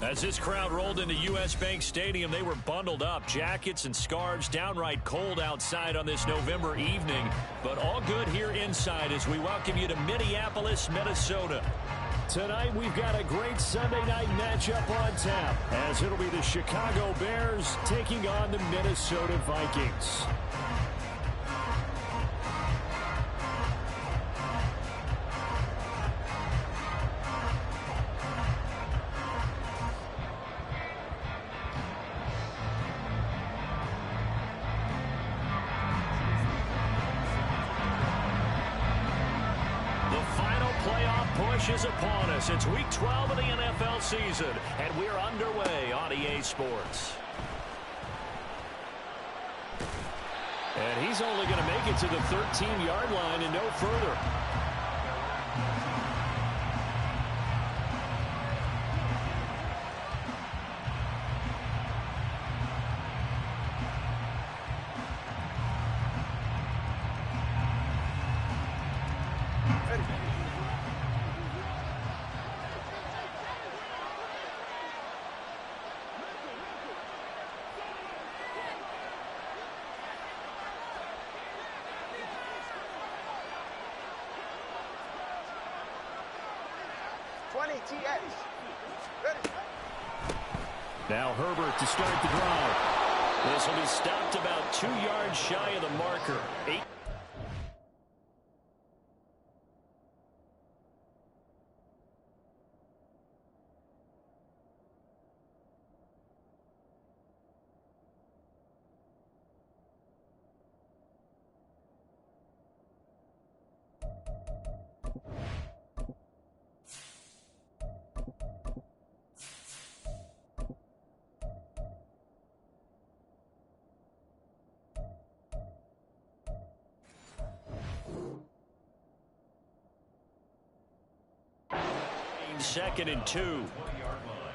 As this crowd rolled into U.S. Bank Stadium, they were bundled up, jackets and scarves, downright cold outside on this November evening. But all good here inside as we welcome you to Minneapolis, Minnesota. Tonight, we've got a great Sunday night matchup on tap, as it'll be the Chicago Bears taking on the Minnesota Vikings. Is upon us. It's week 12 of the NFL season, and we're underway on EA Sports. And he's only going to make it to the 13-yard line and no further. Now Herbert to start the drive. This will be stopped about 2 yards shy of the marker. 8. Second and 2.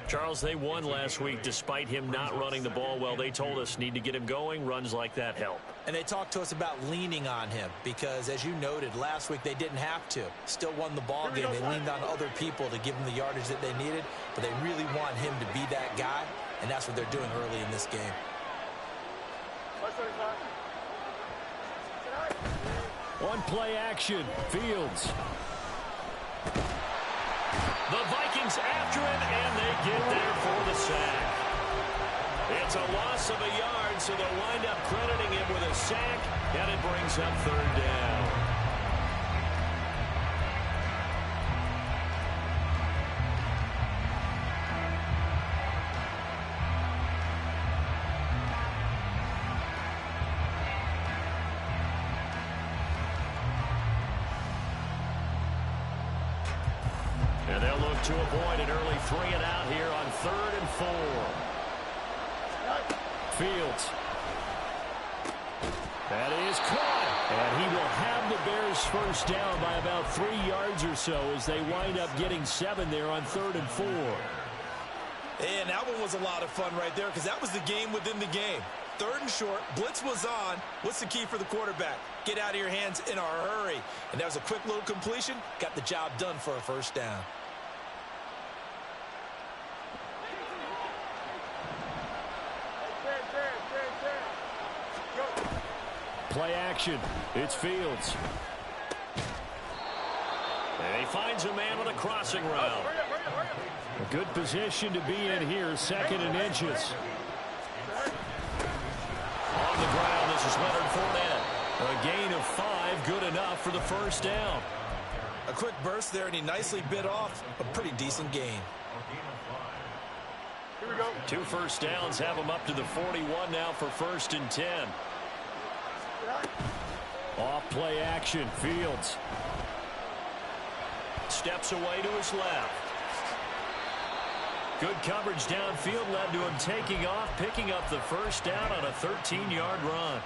Charles, they won last week despite him not running the ball well. They told us need to get him going. Runs like that help. And they talked to us about leaning on him because, as you noted, last week they didn't have to. Still won the ball game. They leaned on other people to give them the yardage that they needed, but they really want him to be that guy, and that's what they're doing early in this game. One play action. Fields. The Vikings after him, and they get there for the sack. It's a loss of a yard, so they'll wind up crediting him with a sack, and it brings up third down. And they'll look to avoid an early 3 and out here on 3rd and 4. Fields. That is caught. And he will have the Bears first down by about 3 yards or so as they wind up getting 7 there on 3rd and 4. And that one was a lot of fun right there because that was the game within the game. 3rd and short, blitz was on. What's the key for the quarterback? Get out of your hands in a hurry. And that was a quick little completion. Got the job done for a first down. Play action. It's Fields. And he finds a man with a crossing route. A good position to be in here, 2nd and inches. On the ground, this is Leonard Fournette. A gain of 5, good enough for the first down. A quick burst there, and he nicely bit off a pretty decent gain. Here we go. 2 first downs have him up to the 41 now for 1st and 10. Off play action, Fields. Steps away to his left. Good coverage downfield led to him taking off, picking up the first down on a 13-yard run.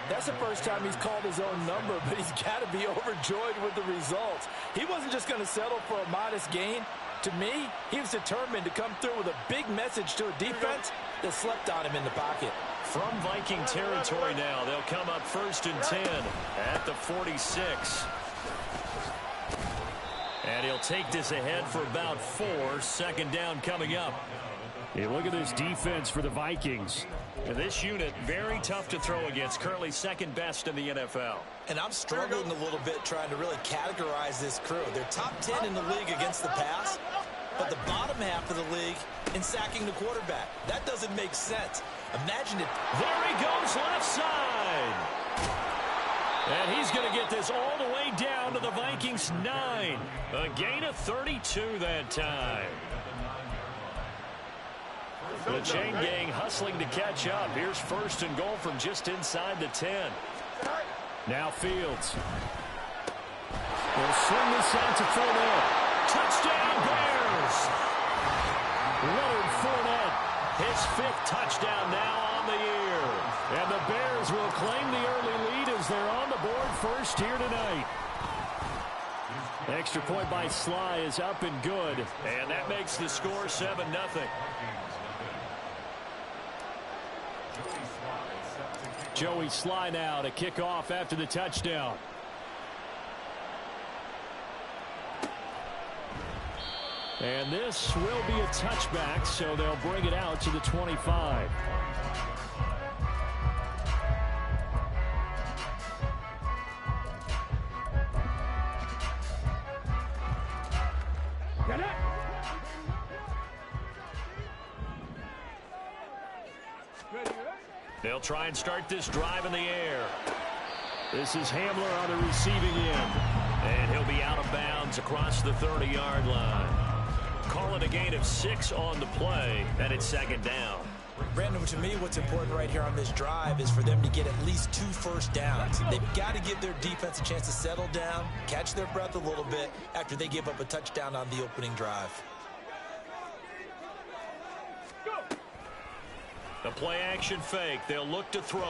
That's the first time he's called his own number, but he's got to be overjoyed with the results. He wasn't just going to settle for a modest gain. To me, he was determined to come through with a big message to a defense that slept on him in the pocket. From Viking territory now, they'll come up 1st and 10 at the 46. And he'll take this ahead for about 4. 2nd down coming up. Hey, look at this defense for the Vikings. And this unit, very tough to throw against, currently second best in the NFL. And I'm struggling a little bit trying to really categorize this crew. They're top 10 in the league against the pass, but the bottom half of the league in sacking the quarterback. That doesn't make sense. Imagine it. There he goes, left side. And he's going to get this all the way down to the Vikings 9. A gain of 32 that time. The chain gang hustling to catch up. Here's first and goal from just inside the 10. Now Fields. They'll swing this out to Fournette. Touchdown Bears! Leonard Fournette, his 5th touchdown now on the year. And the Bears will claim the early lead as they're on the board first here tonight. Extra point by Sly is up and good. And that makes the score 7-0. Joey Sly now to kick off after the touchdown. And this will be a touchback, so they'll bring it out to the 25. They'll try and start this drive in the air. This is Hamler on the receiving end. And he'll be out of bounds across the 30-yard line. Call it a gain of 6 on the play, and it's second down. Brandon, to me, what's important right here on this drive is for them to get at least 2 first downs. They've got to give their defense a chance to settle down, catch their breath a little bit after they give up a touchdown on the opening drive. The play-action fake. They'll look to throw.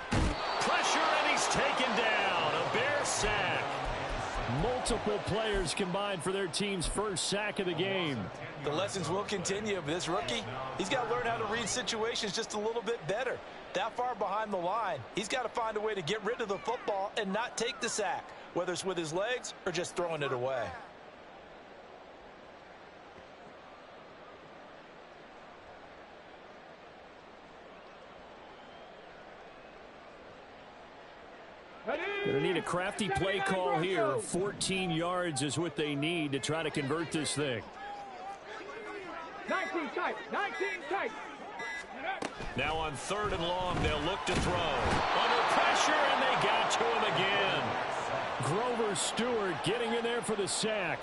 Pressure, and he's taken down. A Bear sack. Multiple players combined for their team's first sack of the game. The lessons will continue, but this rookie, he's got to learn how to read situations just a little bit better. That far behind the line, he's got to find a way to get rid of the football and not take the sack, whether it's with his legs or just throwing it away. Going to need a crafty play call here. 14 yards is what they need to try to convert this thing. 19 tight. 19 tight. Now on 3rd and long, they'll look to throw. Under pressure, and they got to him again. Grover Stewart getting in there for the sack.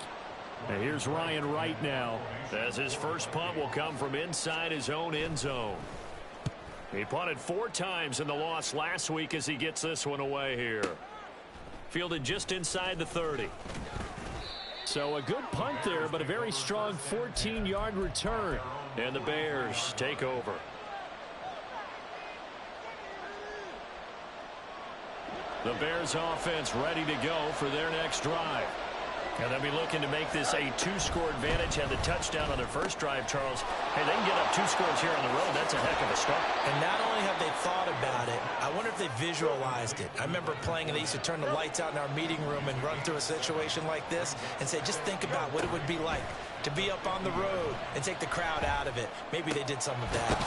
And here's Ryan Wright now, as his first punt will come from inside his own end zone. He punted 4 times in the loss last week as he gets this one away here. Fielded just inside the 30. So a good punt there, but a very strong 14-yard return. And the Bears take over. The Bears offense ready to go for their next drive. And they'll be looking to make this a 2-score advantage. Had the touchdown on their first drive, Charles. Hey, they can get up 2 scores here on the road. That's a heck of a start. And not only have they thought about it, I wonder if they visualized it. I remember playing, and they used to turn the lights out in our meeting room and run through a situation like this and say, just think about what it would be like to be up on the road and take the crowd out of it. Maybe they did some of that.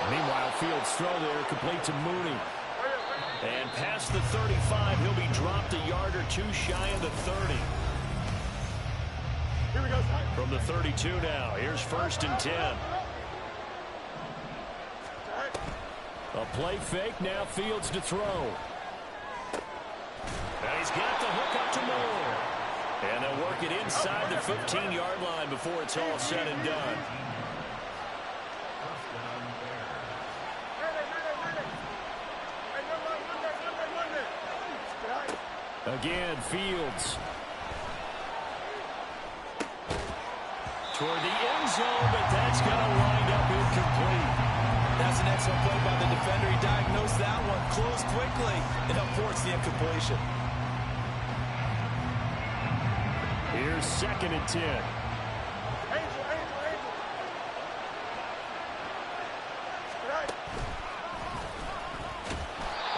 Meanwhile, Fields' throw there complete to Mooney. And past the 35, he'll be dropped a yard or 2 shy of the 30. Here we go. From the 32 now, here's 1st and 10. A play fake, now Fields to throw. And he's got the hook up to Moore. And they'll work it inside the 15-yard line before it's all said and done. Again, Fields. Toward the end zone, but that's going to wind up incomplete. That's an excellent play by the defender. He diagnosed that one, closed quickly, and helped force the incompletion. Here's 2nd and 10.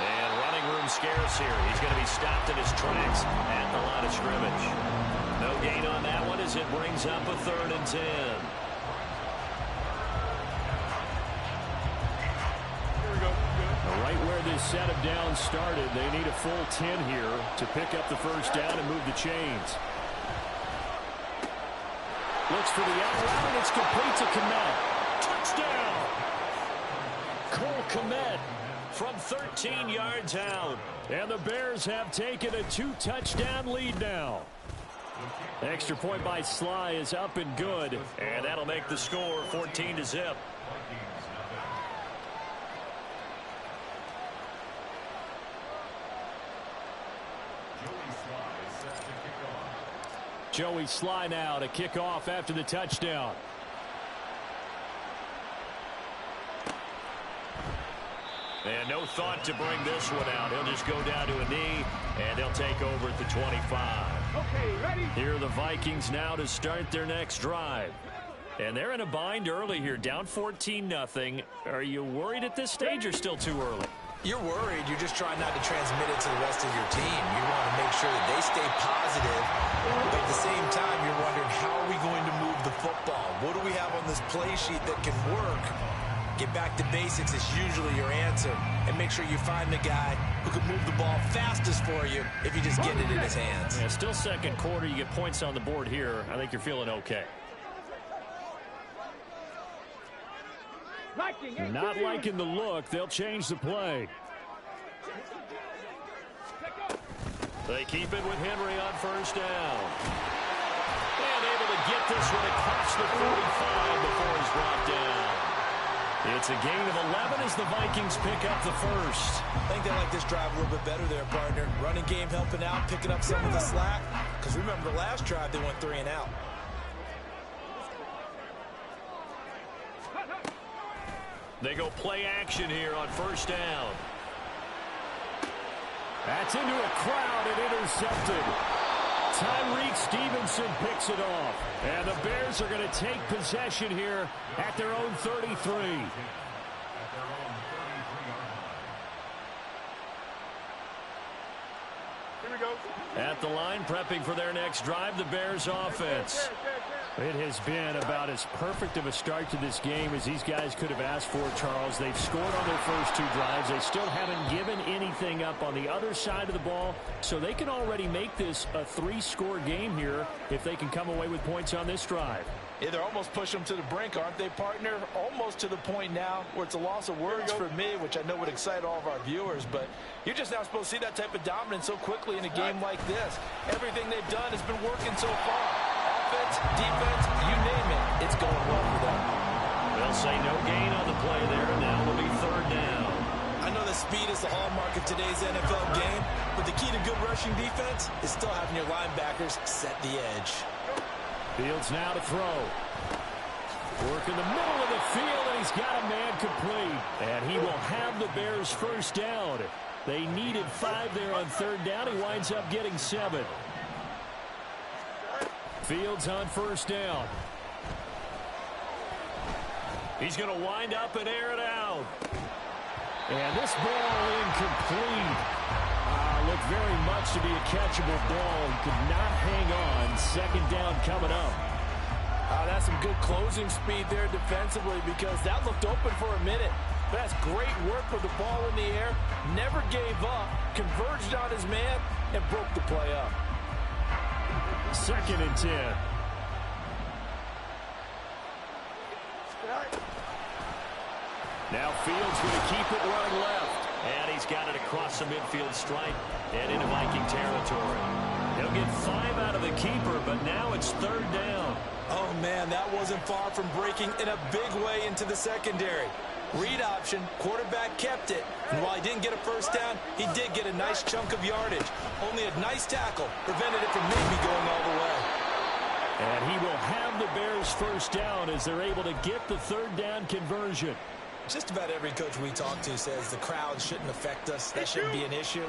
And running room scarce here. He's going to be stopped in his tracks at the line of scrimmage. No gain on that one as it brings up a 3rd and 10. this set of downs started. They need a full 10 here to pick up the first down and move the chains. Looks for the out route, and it's complete to Kmet. Touchdown! Cole Kmet from 13 yards out. And the Bears have taken a 2-touchdown lead now. Extra point by Sly is up and good. And that'll make the score 14-0. Joey Sly now to kick off after the touchdown. And no thought to bring this one out. He'll just go down to a knee, and he'll take over at the 25. Okay, ready? Here are the Vikings now to start their next drive. And they're in a bind early here, down 14-0. Are you worried at this stage or still too early? You're worried. You're just trying not to transmit it to the rest of your team. You want to make sure that they stay positive. But at the same time, you're wondering, how are we going to move the football? What do we have on this play sheet that can work? Get back to basics is usually your answer. And make sure you find the guy who can move the ball fastest for you if you just get it in his hands. Yeah, still second quarter. You get points on the board here. I think you're feeling okay. Not liking the look. They'll change the play. They keep it with Henry on first down. And able to get this one across the 45 before he's brought down. It's a gain of 11 as the Vikings pick up the first. I think they like this drive a little bit better there, partner. Running game helping out, picking up some of the slack. Because remember, the last drive they went 3 and out. They go play action here on first down. That's into a crowd and intercepted. Tyreek Stevenson picks it off. And the Bears are going to take possession here at their own 33. At the line, prepping for their next drive, the Bears offense. It has been about as perfect of a start to this game as these guys could have asked for, Charles. They've scored on their first 2 drives. They still haven't given anything up on the other side of the ball, so they can already make this a 3-score game here if they can come away with points on this drive. Yeah, they're almost pushing them to the brink, aren't they, partner? Almost to the point now where it's a loss of words for me, which I know would excite all of our viewers, but you're just not supposed to see that type of dominance so quickly in a game like this. Everything they've done has been working so far. Offense, defense, you name it, it's going well for them. They'll say no gain on the play there, and now it'll be third down. I know that speed is the hallmark of today's NFL game, but the key to good rushing defense is still having your linebackers set the edge. Fields now to throw. Work in the middle of the field, and he's got a man complete. And he will have the Bears first down. They needed 5 there on third down. He winds up getting 7. Fields on first down. He's going to wind up and air it out. And this ball incomplete. Looked very much to be a catchable ball. He could not hang on. Second down coming up. That's some good closing speed there defensively, because that looked open for a minute. But that's great work with the ball in the air. Never gave up. Converged on his man and broke the play up. 2nd and 10. Now Fields going to keep it running left. And he's got it across the midfield stripe and into Viking territory. He'll get 5 out of the keeper, but now it's third down. Oh, man, that wasn't far from breaking in a big way into the secondary. Read option, quarterback kept it, and while he didn't get a first down, he did get a nice chunk of yardage. Only a nice tackle prevented it from maybe going all the way. And he will have the Bears first down as they're able to get the third down conversion. Just about every coach we talk to says the crowd shouldn't affect us. That shouldn't be an issue.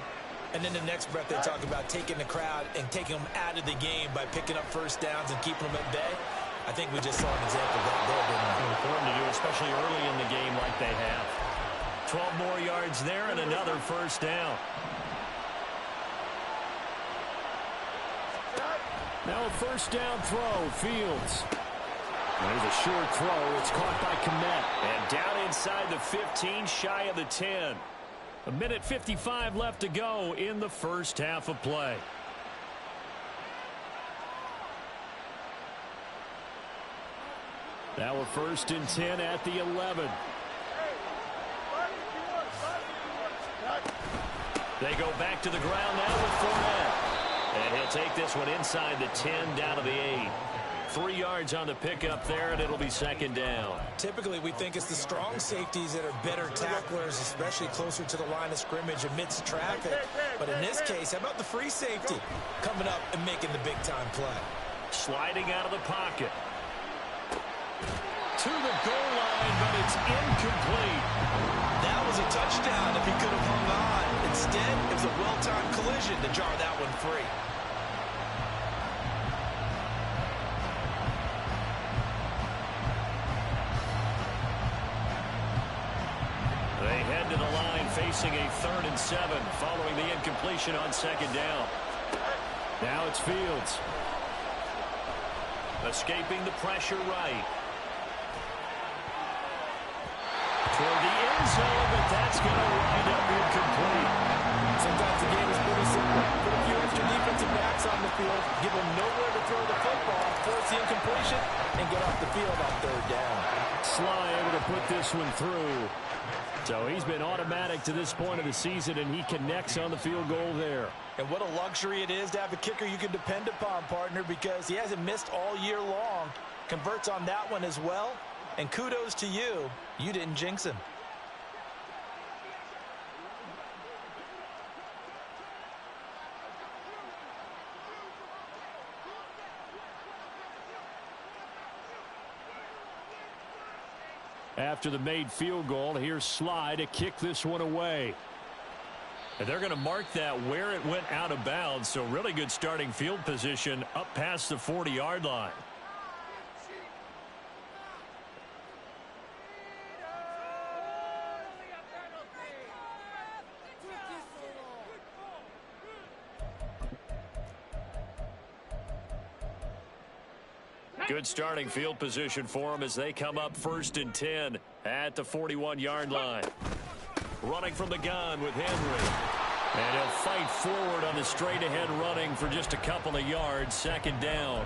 And then the next breath they talk about taking the crowd and taking them out of the game by picking up first downs and keeping them at bay. I think we just saw an example of that there. Important to do, especially early in the game like they have. 12 more yards there and another first down. Now a first down throw, Fields. There's a short throw. It's caught by Kmet. And down inside the 15, shy of the 10. A minute 55 left to go in the first half of play. Now we're 1st and 10 at the 11. They go back to the ground now with Fournette. And he'll take this one inside the 10 down to the 8. 3 yards on the pickup there, and it'll be 2nd down. Typically, we think it's the strong safeties that are better tacklers, especially closer to the line of scrimmage amidst traffic. But in this case, how about the free safety coming up and making the big-time play? Sliding out of the pocket. To the goal line, but it's incomplete. That was a touchdown if he could have hung on. Instead, it was a well-timed collision to jar that one free. They head to the line facing a 3rd and 7 following the incompletion on 2nd down. Now it's Fields. Escaping the pressure right. Toward the end zone, but that's going to wind up incomplete. Sometimes the game is pretty simple. Put a few extra defensive backs on the field, give them nowhere to throw the football, force the incompletion, and get off the field on 3rd down. Sly able to put this one through. So he's been automatic to this point of the season, and he connects on the field goal there. And what a luxury it is to have a kicker you can depend upon, partner, because he hasn't missed all year long. Converts on that one as well. And kudos to you. You didn't jinx him. After the made field goal, here's Sly to kick this one away. And they're going to mark that where it went out of bounds. So really good starting field position up past the 40-yard line. Good starting field position for them as they come up 1st and 10 at the 41-yard line. Running from the gun with Henry. And he'll fight forward on the straight-ahead running for just a couple of yards. 2nd down.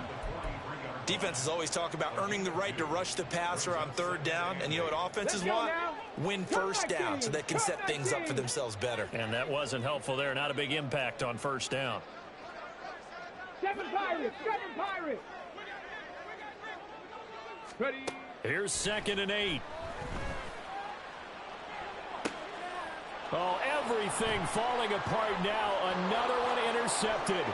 Defenses always talk about earning the right to rush the passer on 3rd down. And you know what offenses want? Win 1st down so they can set things up for themselves better. And that wasn't helpful there. Not a big impact on 1st down. 7 Pirates! 7 Pirates! Ready. Here's 2nd and 8. Oh, everything falling apart now. Another one intercepted.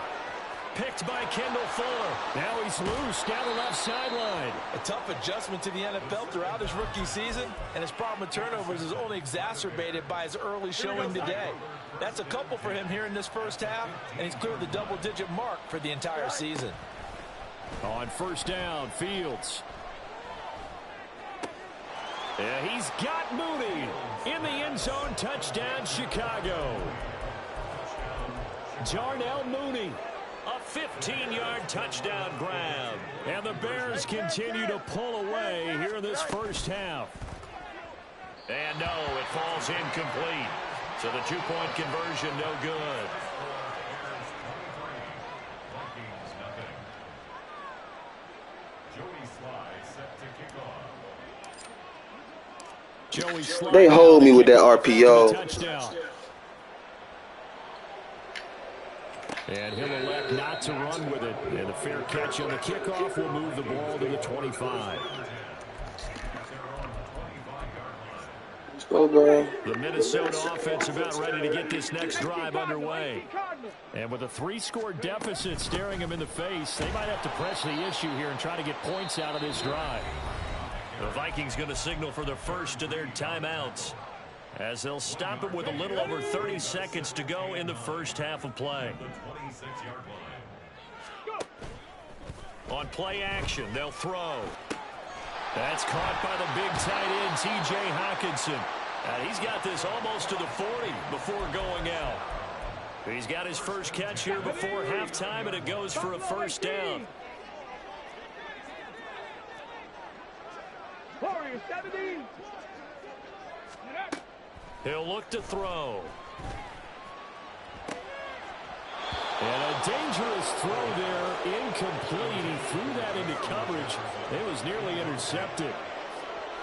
Picked by Kendall Fuller. Now he's loose down the left sideline. A tough adjustment to the NFL throughout his rookie season, and his problem with turnovers is only exacerbated by his early showing today. That's a couple for him here in this first half, and he's cleared the double-digit mark for the entire season. On 1st down, Fields. Yeah, he's got Mooney in the end zone. Touchdown, Chicago. Darnell Mooney, a 15-yard touchdown grab. And the Bears continue to pull away here in this first half. And no, it falls incomplete. So the 2-point conversion no good. They hold me with that RPO. Touchdown. And he'll elect not to run with it. And a fair catch on the kickoff will move the ball to the 25. Let's go, bro. The Minnesota offense about ready to get this next drive underway. And with a 3-score deficit staring them in the face, they might have to press the issue here and try to get points out of this drive. The Vikings going to signal for the first of their timeouts as they'll stop it with a little over 30 seconds to go in the first half of play. On play action, they'll throw. That's caught by the big tight end, T.J. Hockenson. And he's got this almost to the 40 before going out. He's got his first catch here before halftime, and it goes for a first down. Warriors 70. He'll look to throw. And a dangerous throw there, incomplete. He threw that into coverage. It was nearly intercepted.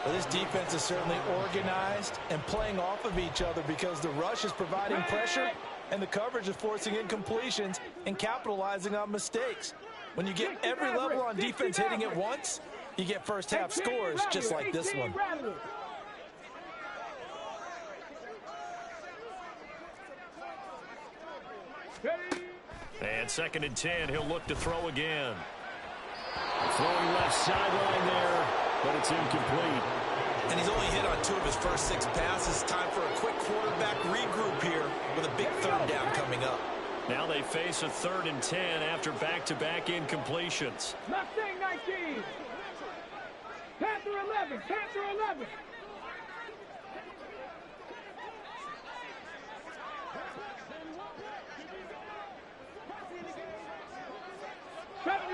Well, this defense is certainly organized and playing off of each other because the rush is providing pressure and the coverage is forcing incompletions and capitalizing on mistakes. When you get every level on defense hitting at once, you get first half scores just like this one. And 2nd and 10, he'll look to throw again. Throwing left sideline there, but it's incomplete. And he's only hit on 2 of his first 6 passes. Time for a quick quarterback regroup here with a big 3rd down coming up. Now they face a 3rd and 10 after back-to-back incompletions. Mustang 19. Panther 11. Panther 11.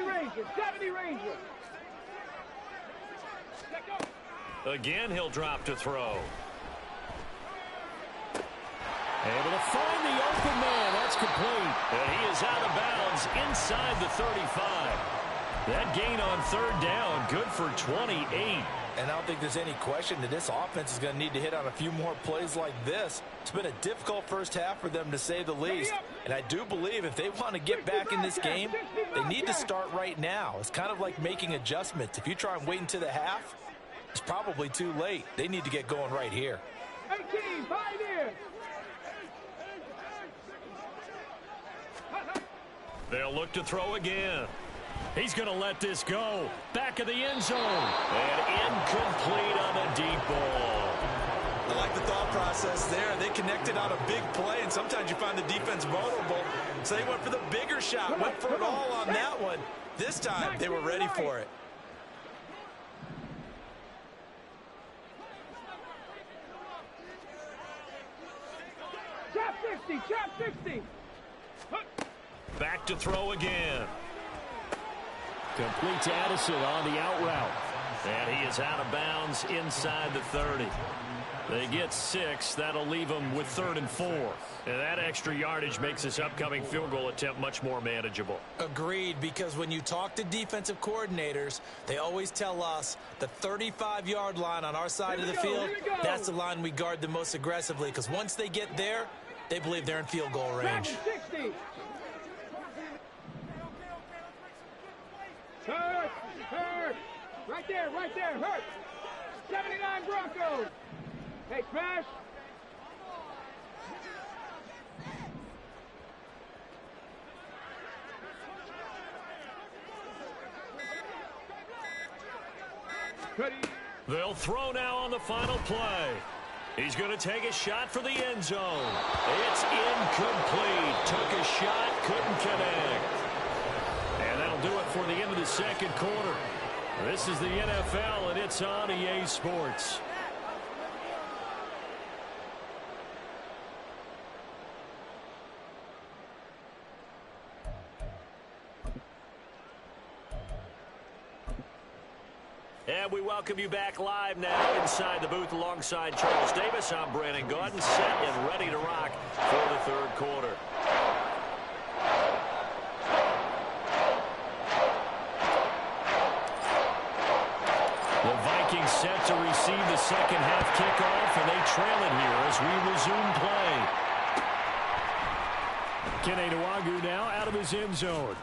Ranger. 70 Ranger. Again, he'll drop to throw. Able to find the open man. That's complete. And he is out of bounds inside the 35. That gain on 3rd down, good for 28. And I don't think there's any question that this offense is going to need to hit on a few more plays like this. It's been a difficult first half for them, to say the least. And I do believe if they want to get back in this game, they need to start right now. It's kind of like making adjustments. If you try and wait until the half, it's probably too late. They need to get going right here. 18, Pioneer. They'll look to throw again. He's going to let this go. Back of the end zone. And incomplete on a deep ball. I like the thought process there. They connected on a big play, and sometimes you find the defense vulnerable. So they went for the bigger shot, went for it all on that one. This time, they were ready for it. Trap 60, trap 60. Back to throw again. Complete to Addison on the out route. And he is out of bounds inside the 30. They get 6. That'll leave them with 3rd and 4. And that extra yardage makes this upcoming field goal attempt much more manageable. Agreed, because when you talk to defensive coordinators, they always tell us the 35-yard line on our side of the field, that's the line we guard the most aggressively, because once they get there, they believe they're in field goal range. 60. Hurt, hurt. Right there, hurt. 79 Broncos. Hey, Crash. Ready. They'll throw now on the final play. He's going to take a shot for the end zone. It's incomplete. Took a shot, couldn't connect. And that'll do it for the end of the 2nd quarter. This is the NFL, and it's on EA Sports. And we welcome you back live now inside the booth alongside Charles Davis. I'm Brandon Gaudin, set and ready to rock for the 3rd quarter. The Vikings set to receive the 2nd half kickoff, and they trail it here as we resume play. Kene Nwangwu now out of his end zone.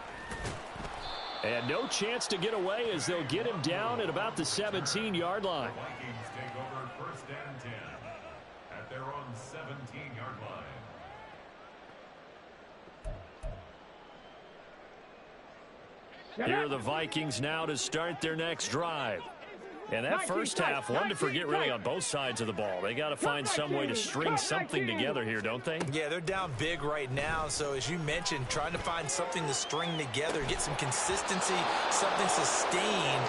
And no chance to get away as they'll get him down at about the 17-yard line. The Vikings take over 1st and 10 at their own 17-yard line. Here are the Vikings now to start their next drive. And that first half, one to forget really on both sides of the ball. They got to find some way to string something together here, don't they? Yeah, they're down big right now. So as you mentioned, trying to find something to string together, get some consistency, something sustained,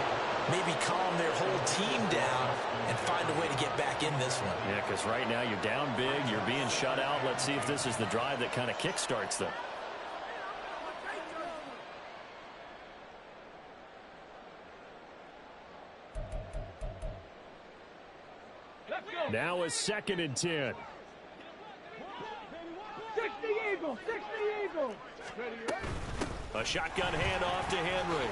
maybe calm their whole team down and find a way to get back in this one. Yeah, because right now you're down big, you're being shut out. Let's see if this is the drive that kind of kickstarts them. Now a 2nd and 10. Eagle, 60 Eagle. Ready, ready. A shotgun handoff to Henry.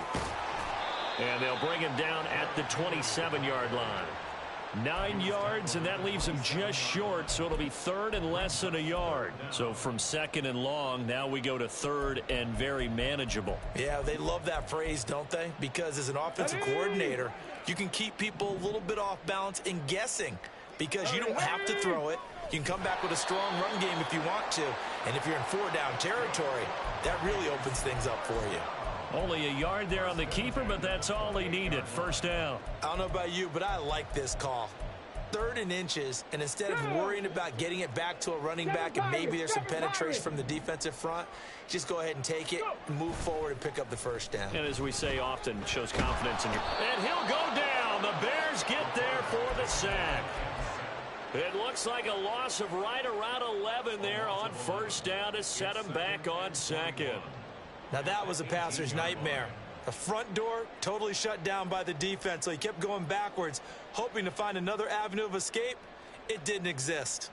And they'll bring him down at the 27-yard line. 9 yards, and that leaves him just short, so it'll be third and less than a yard. So from second and long, now we go to third and very manageable. Yeah, they love that phrase, don't they? Because as an offensive coordinator, you can keep people a little bit off balance and guessing because you don't have to throw it. You can come back with a strong run game if you want to. And if you're in 4-down territory, that really opens things up for you. Only a yard there on the keeper, but that's all he needed. First down. I don't know about you, but I like this call. 3rd and inches, and instead of worrying about getting it back to a running back and maybe there's some penetration from the defensive front, just go ahead and take it, move forward, and pick up the first down. And as we say often, shows confidence in your... And he'll go down. The Bears get there for the sack. It looks like a loss of right around 11 there on first down to set him back on second. Now that was a passer's nightmare. The front door totally shut down by the defense, so he kept going backwards, hoping to find another avenue of escape. It didn't exist.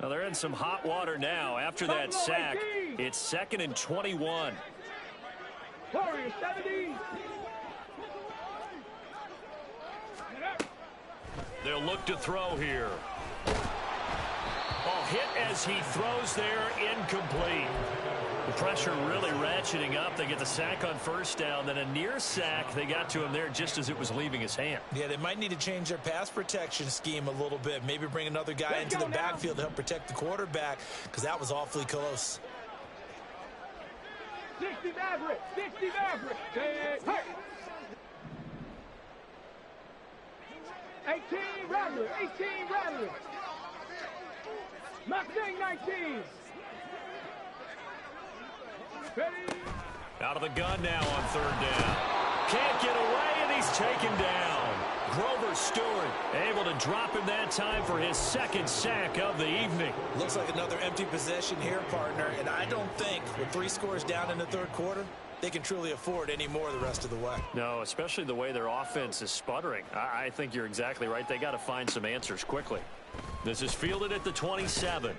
Well, they're in some hot water now. After that sack, it's 2nd and 21. Warriors, 70. They'll look to throw here. Oh, hit as he throws there, incomplete. The pressure really ratcheting up. They get the sack on first down, then a near sack. They got to him there just as it was leaving his hand. Yeah, they might need to change their pass protection scheme a little bit. Maybe bring another guy into the backfield to help protect the quarterback because that was awfully close. 60 Maverick, 60 Maverick. 18 Rattler, 18 Rattler. Mustang 19. Ready. Out of the gun now on 3rd down. Can't get away, and he's taken down. Grover Stewart able to drop him that time for his 2nd sack of the evening. Looks like another empty possession here, partner, and I don't think with 3 scores down in the 3rd quarter, they can truly afford any more the rest of the way. No, especially the way their offense is sputtering. I think you're exactly right. They got to find some answers quickly. This is fielded at the 27.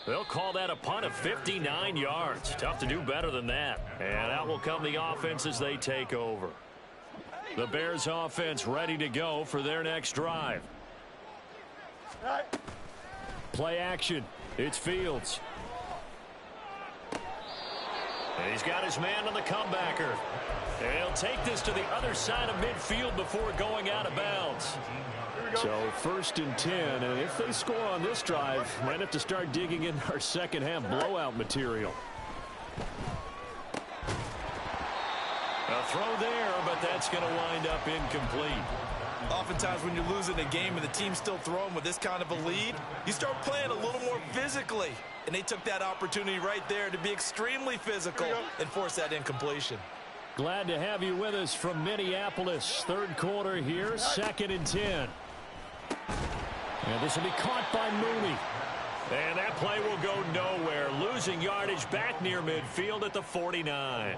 They'll call that a punt of 59 yards. Tough to do better than that. And out will come the offense as they take over. The Bears offense ready to go for their next drive. Play action. It's Fields. And he's got his man on the comebacker. And he'll take this to the other side of midfield before going out of bounds. So 1st and 10, and if they score on this drive, might have to start digging in our second half blowout material. A throw there, but that's going to wind up incomplete. Oftentimes when you're losing a game and the team's still throwing with this kind of a lead, you start playing a little more physically. And they took that opportunity right there to be extremely physical and force that incompletion. Glad to have you with us from Minneapolis. 3rd quarter here, 2nd and 10. And this will be caught by Mooney. And that play will go nowhere. Losing yardage back near midfield at the 49.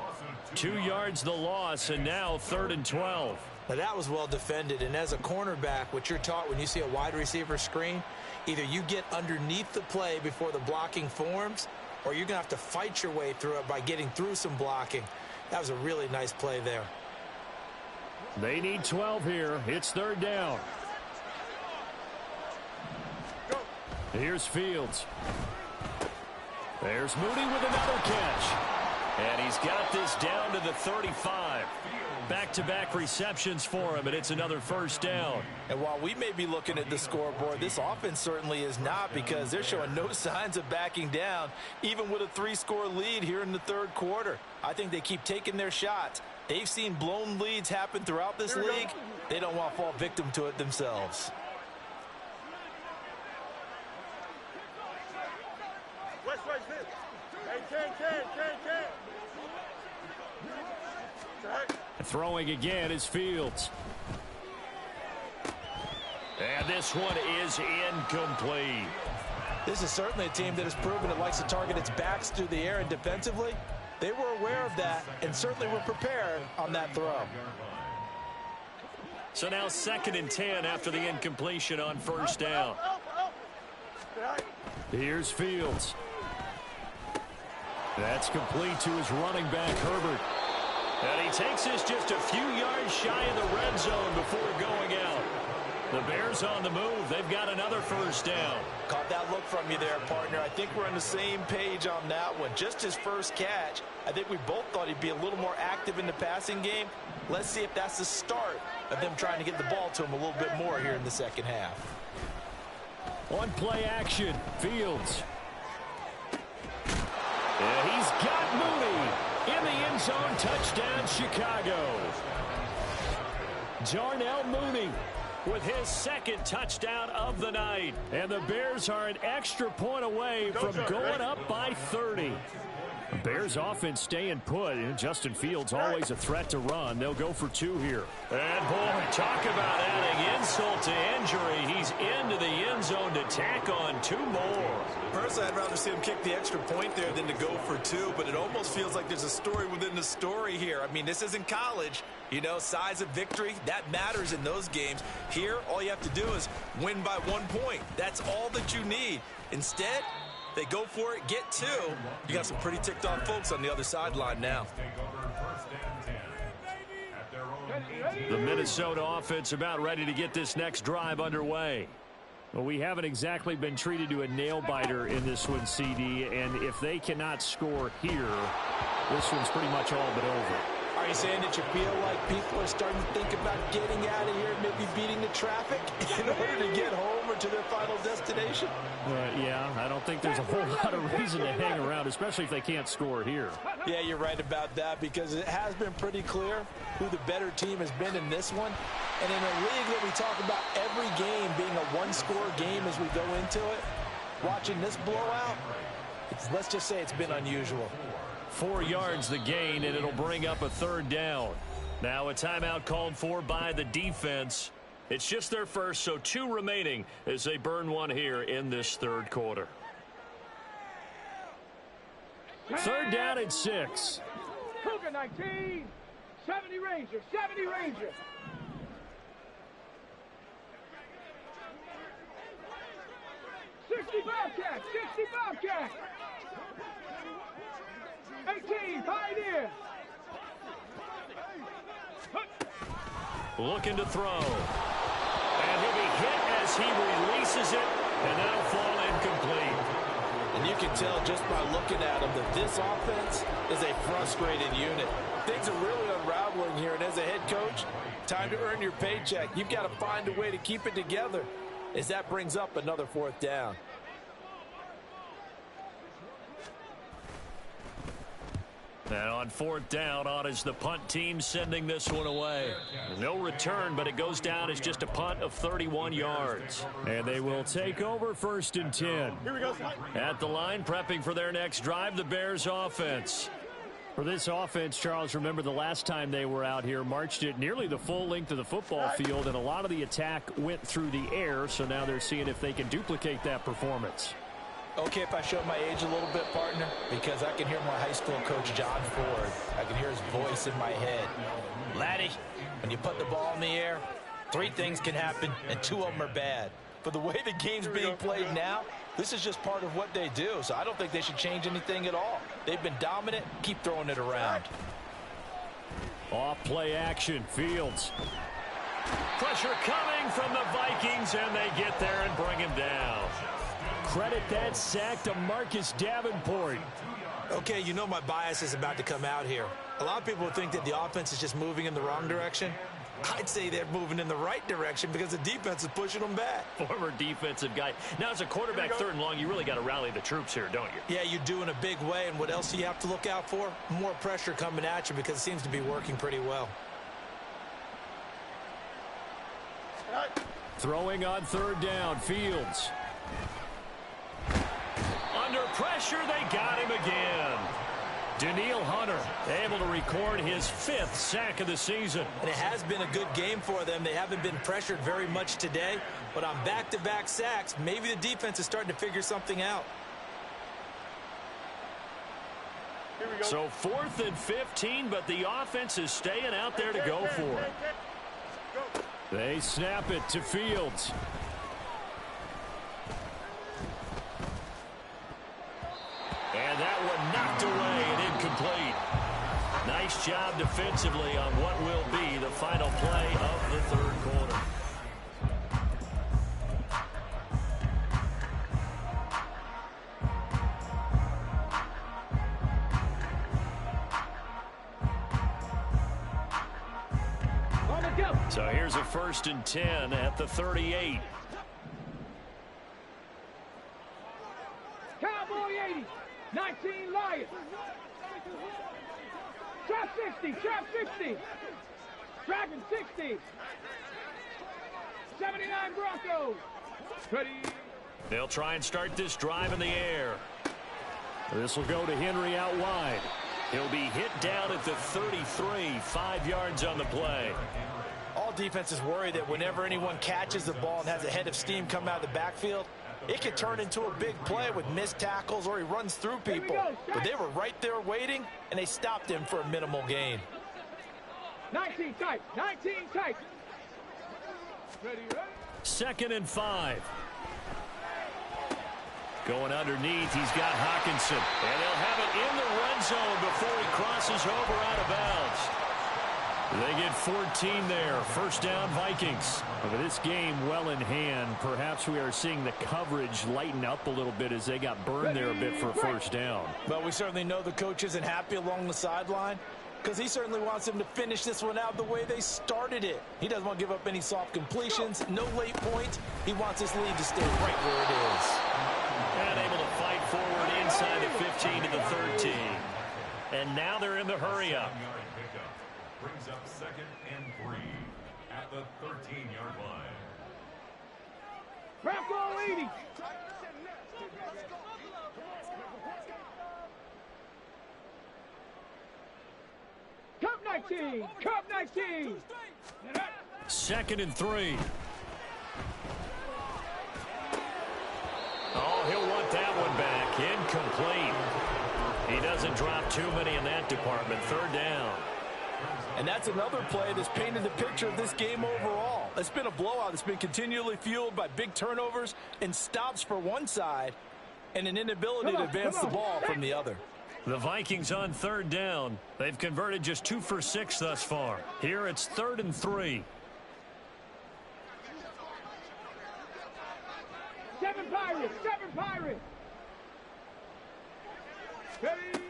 2 yards the loss, and now 3rd and 12. Now that was well defended, and as a cornerback, what you're taught when you see a wide receiver screen, either you get underneath the play before the blocking forms, or you're going to have to fight your way through it by getting through some blocking. That was a really nice play there. They need 12 here. It's 3rd down. Here's Fields. There's Mooney with another catch. And he's got this down to the 35. Back-to-back receptions for him, and it's another first down. And while we may be looking at the scoreboard, this offense certainly is not, because they're showing no signs of backing down, even with a 3-score lead here in the 3rd quarter. I think they keep taking their shots. They've seen blown leads happen throughout this league. They don't want to fall victim to it themselves. Throwing again is Fields. And this one is incomplete. This is certainly a team that has proven it likes to target its backs through the air, and defensively, they were aware of that and certainly were prepared on that throw. So now 2nd and 10 after the incompletion on first down. Here's Fields. That's complete to his running back, Herbert. And he takes this just a few yards shy of the red zone before going out. The Bears on the move. They've got another first down. Caught that look from you there, partner. I think we're on the same page on that one. Just his first catch. I think we both thought he'd be a little more active in the passing game. Let's see if that's the start of them trying to get the ball to him a little bit more here in the second half. On play action, Fields. And he's got Mooney in the end zone. Touchdown, Chicago. Darnell Mooney with his second touchdown of the night. And the Bears are an extra point away from going up by 30. The Bears offense staying put, and Justin Fields always a threat to run. They'll go for 2 here. And boy, talk about adding insult to injury. He's into the end zone to tack on 2 more. Personally, I'd rather see him kick the extra point there than to go for 2, but it almost feels like there's a story within the story here. I mean, this isn't college. You know, size of victory, that matters in those games. Here, all you have to do is win by 1 point. That's all that you need. Instead, they go for it, get 2. You got some pretty ticked off folks on the other sideline now. The Minnesota offense about ready to get this next drive underway. Well, we haven't exactly been treated to a nail-biter in this one, CD, and if they cannot score here, this one's pretty much all but over. Are you saying that you feel like people are starting to think about getting out of here, maybe beating the traffic in order to get home or to their final destination? Yeah, I don't think there's a whole lot of reason to hang around, especially if they can't score here. Yeah, you're right about that, because it has been pretty clear who the better team has been in this one. And in a league that we talk about every game being a one-score game as we go into it, watching this blowout, let's just say it's been unusual. 4 yards the gain, and it'll bring up a 3rd down. Now a timeout called for by the defense. It's just their first, so 2 remaining as they burn 1 here in this 3rd quarter. 3rd down and 6. Cougar 19, 70 Ranger, 70 Ranger. Bobcat, 60 Bobcat. 18, Pioneer. Looking to throw. And he'll be hit as he releases it, and that'll fall incomplete. And you can tell just by looking at him that this offense is a frustrated unit. Things are really unraveling here, and as a head coach, time to earn your paycheck. You've got to find a way to keep it together as that brings up another 4th down. And on 4th down, on is the punt team sending this one away. No return, but it goes down as just a punt of 31 yards. And they will take over 1st and 10. Here we go. At the line, prepping for their next drive, the Bears offense. For this offense, Charles, remember the last time they were out here, marched it nearly the full length of the football field, and a lot of the attack went through the air, so now they're seeing if they can duplicate that performance. Okay, if I show my age a little bit, partner, because I can hear my high school coach, John Ford. I can hear his voice in my head. Laddie, when you put the ball in the air, 3 things can happen, and 2 of them are bad. But the way the game's being played now, this is just part of what they do, so I don't think they should change anything at all. They've been dominant. Keep throwing it around. Off play action, Fields. Pressure coming from the Vikings, and they get there and bring him down. Credit that sack to Marcus Davenport. Okay, you know my bias is about to come out here. A lot of people think that the offense is just moving in the wrong direction. I'd say they're moving in the right direction because the defense is pushing them back. Former defensive guy. Now, as a quarterback 3rd and long, you really got to rally the troops here, don't you? Yeah, you do in a big way. And what else do you have to look out for? More pressure coming at you because it seems to be working pretty well. Throwing on 3rd down, Fields. Under pressure, they got him again. Daniil Hunter able to record his 5th sack of the season. And it has been a good game for them. They haven't been pressured very much today, but on back-to-back sacks, maybe the defense is starting to figure something out. Here we go. So 4th and 15, but the offense is staying out there to go for it. They snap it to Fields. And that one knocked away and incomplete. Nice job defensively on what will be the final play of the third quarter. So here's a 1st and 10 at the 38. Cowboy 80, 19 Lions. Trap 60, trap 60. Dragon 60. 79 Broncos. Ready. They'll try and start this drive in the air. This will go to Henry out wide. He'll be hit down at the 33, 5 yards on the play. All defenses worry that whenever anyone catches the ball and has a head of steam come out of the backfield, it could turn into a big play with missed tackles or he runs through people. But they were right there waiting, and they stopped him for a minimal gain. 19 tight, 19 tight. Ready, ready. 2nd and 5. Going underneath, he's got Hawkinson. And they'll have it in the red zone before he crosses over out of bounds. They get 14 there. 1st down, Vikings. With this game well in hand, perhaps we are seeing the coverage lighten up a little bit as they got burned there a bit for a 1st down. But we certainly know the coach isn't happy along the sideline because he certainly wants them to finish this one out the way they started it. He doesn't want to give up any soft completions, no late points. He wants this lead to stay right where it is. And able to fight forward inside the 15 to the 13. And now they're in the hurry-up. Brings up 2nd and 3 at the 13-yard line. Bronco 80. Cup 19. Cup 19. 2nd and 3. Oh, he'll want that one back. Incomplete. He doesn't drop too many in that department. 3rd down. And that's another play that's painted the picture of this game overall. It's been a blowout that's been continually fueled by big turnovers and stops for one side and an inability to advance the ball from the other. The Vikings on 3rd down. They've converted just 2 for 6 thus far. Here it's 3rd and 3. 7 Pirates. 7 Pirates. Ready.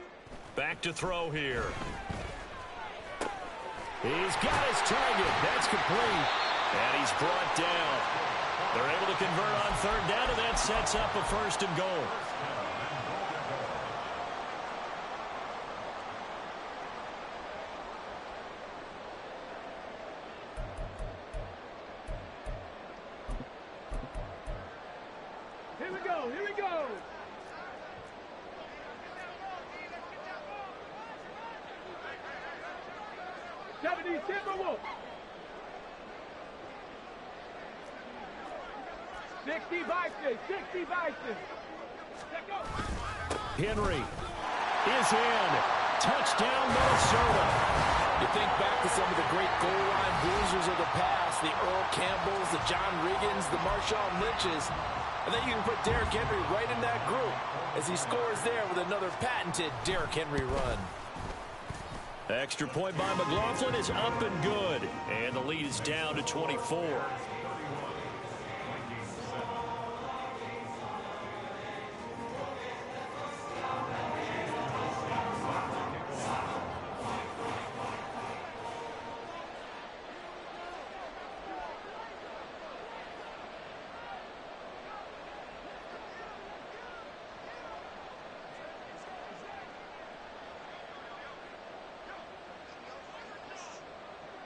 Back to throw here. He's got his target. That's complete. And he's brought down. They're able to convert on 3rd down, and that sets up a 1st and goal. Here we go. Here we go. Timberwolves. 60 Vikings. 60 Vikings. Henry is in. Touchdown, Minnesota. You think back to some of the great goal line bruisers of the past, the Earl Campbells, the John Riggins, the Marshawn Lynches, and then you can put Derrick Henry right in that group as he scores there with another patented Derrick Henry run. Extra point by McLaughlin is up and good. And the lead is down to 24.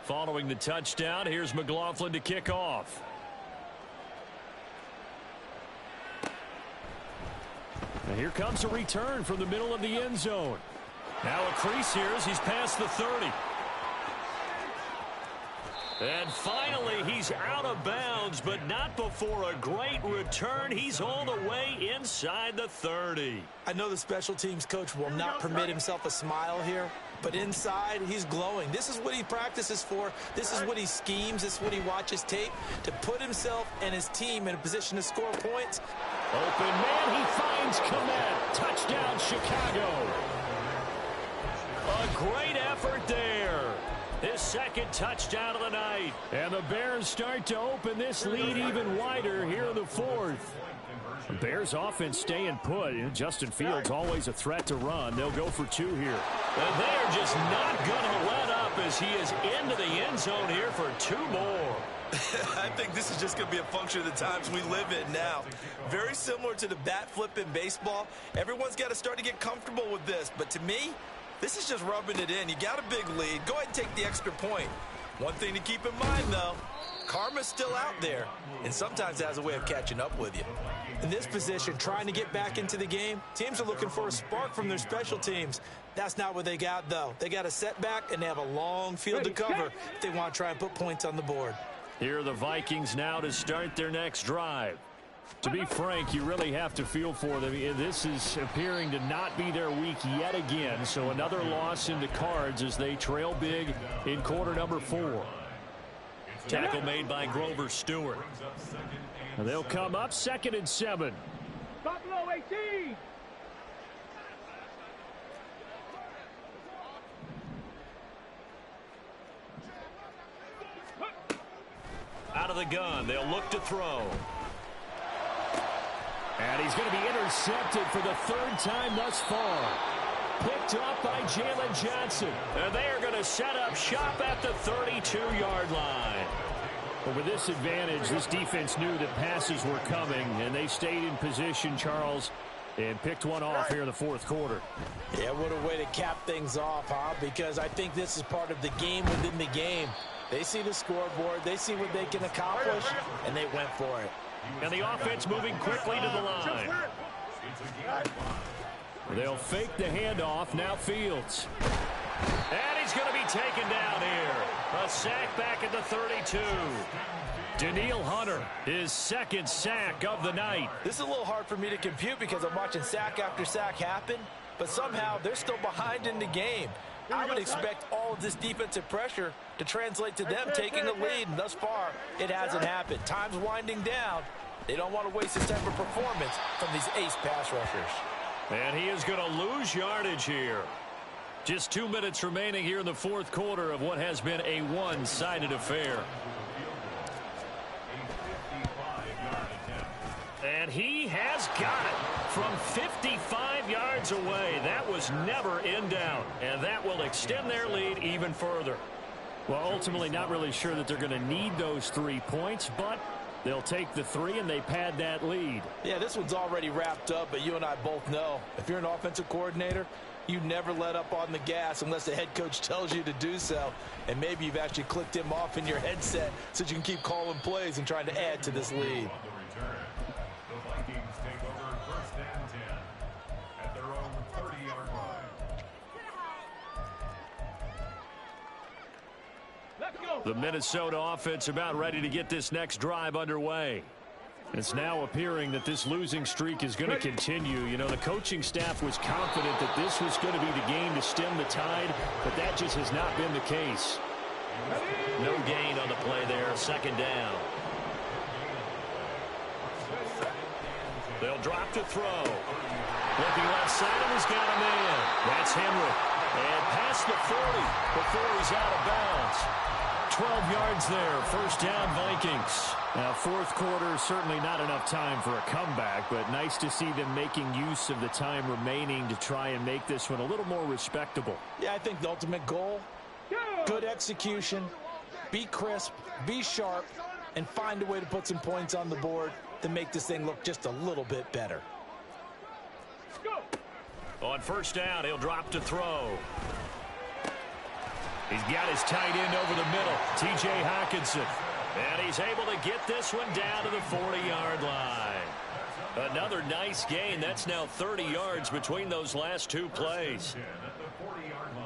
Following the touchdown, here's McLaughlin to kick off. And here comes a return from the middle of the end zone. Now a crease here as he's past the 30. And finally, he's out of bounds, but not before a great return. He's all the way inside the 30. I know the special teams coach will not permit himself a smile here, but inside, he's glowing. This is what he practices for. This is what he schemes. This is what he watches tape to put himself and his team in a position to score points. Open man, he finds Komet. Touchdown, Chicago. A great effort there. His second touchdown of the night. And the Bears start to open this lead even wider here in the fourth. The Bears offense staying put. Justin Fields always a threat to run. They'll go for 2 here. And they're just not going to let up as he is into the end zone here for 2 more. I think this is just going to be a function of the times we live in now. Very similar to the bat flip in baseball. Everyone's got to start to get comfortable with this. But to me, this is just rubbing it in. You got a big lead. Go ahead and take the extra point. One thing to keep in mind, though, karma's still out there, and sometimes it has a way of catching up with you. In this position, trying to get back into the game, teams are looking for a spark from their special teams. That's not what they got, though. They got a setback, and they have a long field to cover if they want to try and put points on the board. Here are the Vikings now to start their next drive. To be frank, you really have to feel for them. This is appearing to not be their week yet again. So another loss in the cards as they trail big in quarter number 4. Tackle made by Grover Stewart. And they'll come up 2nd and 7. Buffalo 18. Out of the gun, they'll look to throw. And he's going to be intercepted for the 3rd time thus far. Picked up by Jalen Johnson. And they are going to set up shop at the 32-yard line. But with this advantage, this defense knew that passes were coming, and they stayed in position, Charles, and picked one off here in the 4th quarter. Yeah, what a way to cap things off, huh? Because I think this is part of the game within the game. They see the scoreboard, they see what they can accomplish, and they went for it. And the offense moving quickly to the line. They'll fake the handoff. Now Fields. And he's going to be taken down here. A sack back at the 32. Danielle Hunter, his 2nd sack of the night. This is a little hard for me to compute because I'm watching sack after sack happen, but somehow they're still behind in the game. I would expect all of this defensive pressure to translate to them taking a lead, and thus far, it hasn't happened. Time's winding down. They don't want to waste this type of performance from these ace pass rushers. And he is going to lose yardage here. Just 2 minutes remaining here in the 4th quarter of what has been a one-sided affair. And he has got it from 55 yards away. That was never in doubt, and that will extend their lead even further. Well, ultimately not really sure that they're going to need those 3 points, but they'll take the 3 and they pad that lead. Yeah, this one's already wrapped up, but you and I both know if you're an offensive coordinator, you never let up on the gas unless the head coach tells you to do so. And maybe you've actually clicked him off in your headset so you can keep calling plays and trying to add to this lead. The Vikings take over 1st and 10 at their own 30-yard line. Let's go. The Minnesota offense about ready to get this next drive underway. It's now appearing that this losing streak is going to continue. You know, the coaching staff was confident that this was going to be the game to stem the tide, but that just has not been the case. No gain on the play there, 2nd down. They'll drop to throw. Looking left side, and he's got a man. That's Henry. And past the 40 before he's out of bounds. 12 yards there, 1st down Vikings. Now, 4th quarter, certainly not enough time for a comeback, but nice to see them making use of the time remaining to try and make this one a little more respectable. Yeah, I think the ultimate goal, good execution, be crisp, be sharp, and find a way to put some points on the board to make this thing look just a little bit better. On 1st down, he'll drop to throw. He's got his tight end over the middle, T.J. Hockenson. And he's able to get this one down to the 40-yard line. Another nice gain. That's now 30 yards between those last 2 plays. At the 40-yard line.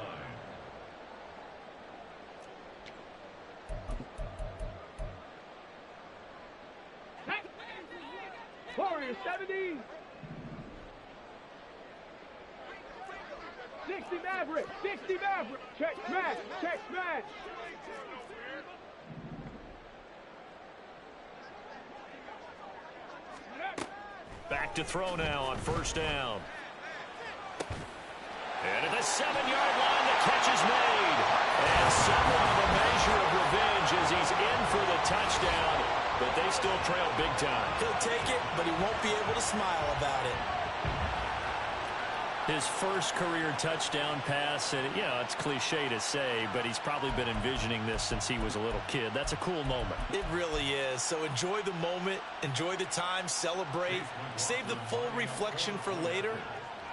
Rangers, 70. 60 Maverick, 60 Maverick. Check smash, check smash. Back to throw now on first down. And at the 7-yard line, the catch is made. And somewhat of a measure of revenge as he's in for the touchdown, but they still trail big time. He'll take it, but he won't be able to smile about it. His first career touchdown pass, and it's cliche to say, but he's probably been envisioning this since he was a little kid. That's a cool moment. It really is. So enjoy the moment, enjoy the time, celebrate, save the full reflection for later,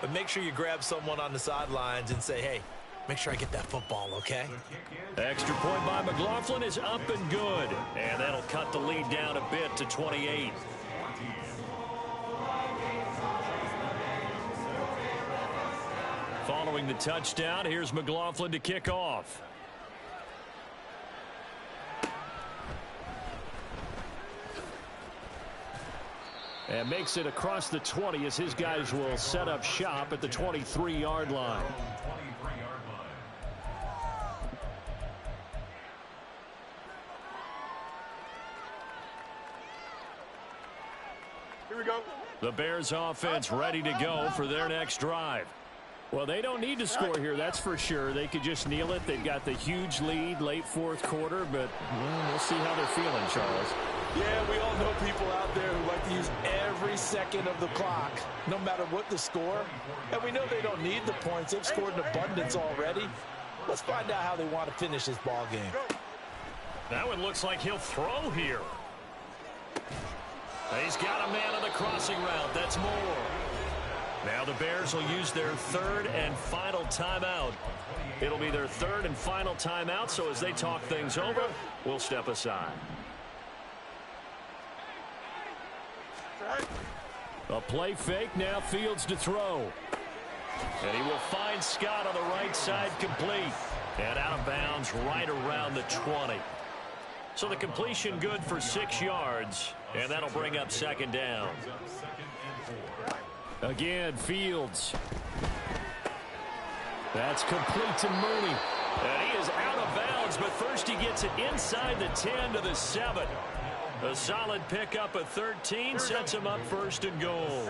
but make sure you grab someone on the sidelines and say, hey, make sure I get that football, okay? Extra point by McLaughlin is up and good, and that'll cut the lead down a bit to 28. Following the touchdown, here's McLaughlin to kick off. And makes it across the 20 as his guys will set up shop at the 23-yard line. Here we go. The Bears offense ready to go for their next drive. Well, they don't need to score here, that's for sure. They could just kneel it. They've got the huge lead late fourth quarter, but we'll see how they're feeling, Charles. Yeah, we all know people out there who like to use every second of the clock, no matter what the score. And we know they don't need the points. They've scored in abundance already. Let's find out how they want to finish this ball game. That one looks like he'll throw here. He's got a man on the crossing route. That's Moore. Now the Bears will use their third and final timeout. It'll be their third and final timeout, so as they talk things over, we'll step aside. A play fake, now Fields to throw. And he will find Scott on the right side, complete. And out of bounds right around the 20. So the completion good for 6 yards, and that'll bring up second down. Again, Fields. That's complete to Mooney. And he is out of bounds, but first he gets it inside the 10 to the 7. A solid pickup of 13 sets him up first and goal.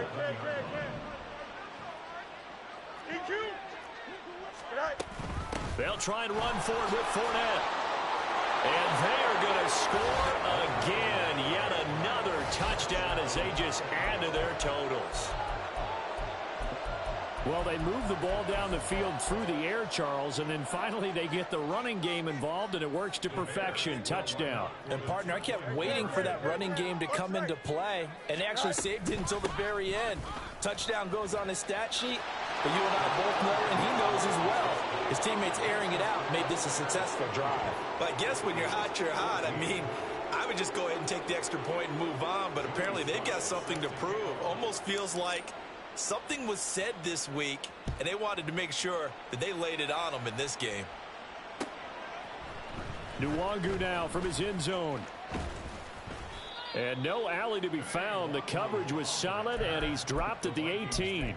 They'll try and run for it with Fournette. And they're going to score again. Yet another touchdown as they just add to their totals. Well, they move the ball down the field through the air, Charles, and then finally they get the running game involved, and it works to perfection. Touchdown. And, partner, I kept waiting for that running game to come into play, and they actually saved it until the very end. Touchdown goes on his stat sheet, but you and I both know, and he knows as well, his teammates airing it out made this a successful drive. But I guess when you're hot, you're hot. I mean, I would just go ahead and take the extra point and move on, but apparently they've got something to prove. Almost feels like something was said this week, and they wanted to make sure that they laid it on them in this game. Nwangu now from his end zone. And no alley to be found. The coverage was solid, and he's dropped at the 18.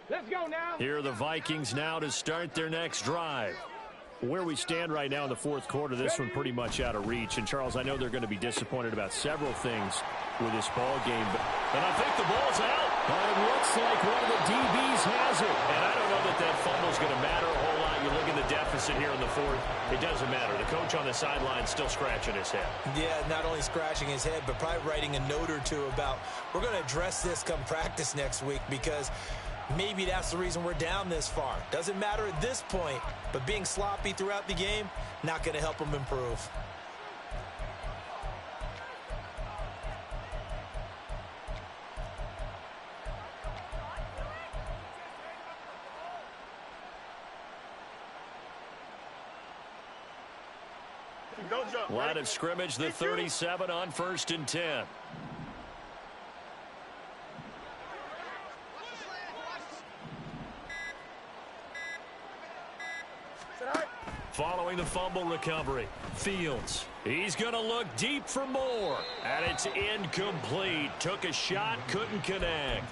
Let's go now. Here are the Vikings now to start their next drive. Where we stand right now in the fourth quarter, this one pretty much out of reach. And, Charles, I know they're going to be disappointed about several things with this ball game. And I think the ball's out. It looks like one of the DBs has it. And I don't know that fumble's going to matter a whole lot. You look at the deficit here in the fourth. It doesn't matter. The coach on the sideline still scratching his head. Yeah, not only scratching his head, but probably writing a note or two about, we're going to address this come practice next week, because maybe that's the reason we're down this far. Doesn't matter at this point, but being sloppy throughout the game, not going to help them improve. Line of scrimmage, the 37 on 1st and 10. Following the fumble recovery, Fields. He's going to look deep for more. And it's incomplete. Took a shot, couldn't connect.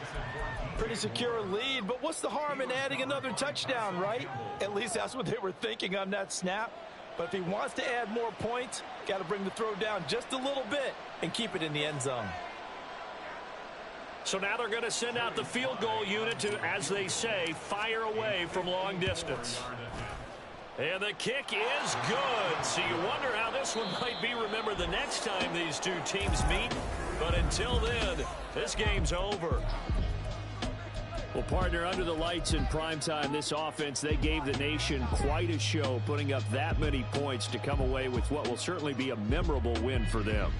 Pretty secure lead, but what's the harm in adding another touchdown, right? At least that's what they were thinking on that snap. But if he wants to add more points, got to bring the throw down just a little bit and keep it in the end zone. So now they're going to send out the field goal unit to, as they say, fire away from long distance. And the kick is good. So you wonder how this one might be remembered the next time these two teams meet. But until then, this game's over. Well, partner, under the lights in primetime, this offense, they gave the nation quite a show, putting up that many points to come away with what will certainly be a memorable win for them.